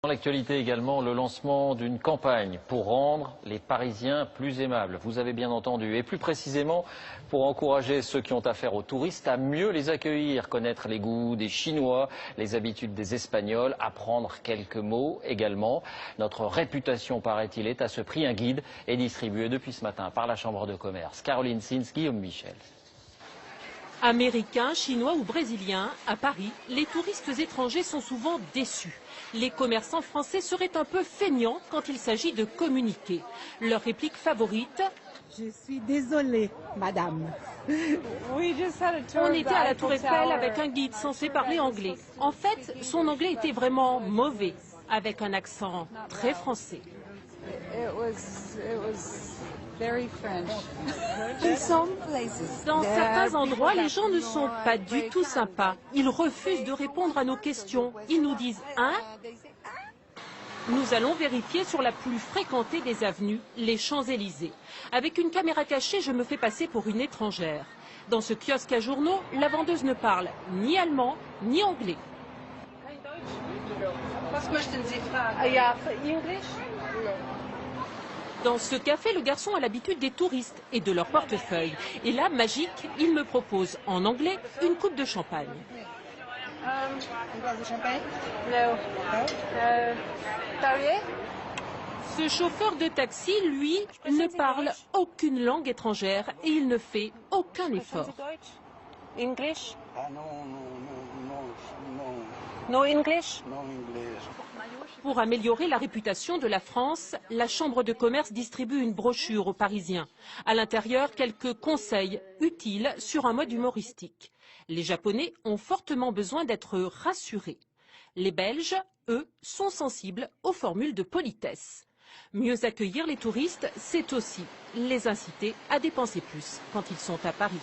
Dans l'actualité également, le lancement d'une campagne pour rendre les Parisiens plus aimables. Vous avez bien entendu. Et plus précisément, pour encourager ceux qui ont affaire aux touristes à mieux les accueillir, connaître les goûts des Chinois, les habitudes des Espagnols, apprendre quelques mots également. Notre réputation, paraît-il, est à ce prix. Un guide est distribué depuis ce matin par la Chambre de commerce. Caroline Sins, Guillaume Michel. Américains, Chinois ou Brésiliens, à Paris, les touristes étrangers sont souvent déçus. Les commerçants français seraient un peu feignants quand il s'agit de communiquer. Leur réplique favorite: je suis désolée, madame. On était à la Tour Eiffel avec un guide censé parler anglais. En fait, son anglais était vraiment mauvais, avec un accent très français. Dans certains endroits, les gens ne sont pas du tout sympas. Ils refusent de répondre à nos questions. Ils nous disent « Hein ?» Nous allons vérifier sur la plus fréquentée des avenues, les Champs-Élysées. Avec une caméra cachée, je me fais passer pour une étrangère. Dans ce kiosque à journaux, la vendeuse ne parle ni allemand, ni anglais. Dans ce café, le garçon a l'habitude des touristes et de leur portefeuille. Et là, magique, il me propose en anglais une coupe de champagne. Ce chauffeur de taxi, lui, ne parle aucune langue étrangère et il ne fait aucun effort. English? No English? Pour améliorer la réputation de la France, la Chambre de commerce distribue une brochure aux Parisiens. À l'intérieur, quelques conseils utiles sur un mode humoristique. Les Japonais ont fortement besoin d'être rassurés. Les Belges, eux, sont sensibles aux formules de politesse. Mieux accueillir les touristes, c'est aussi les inciter à dépenser plus quand ils sont à Paris.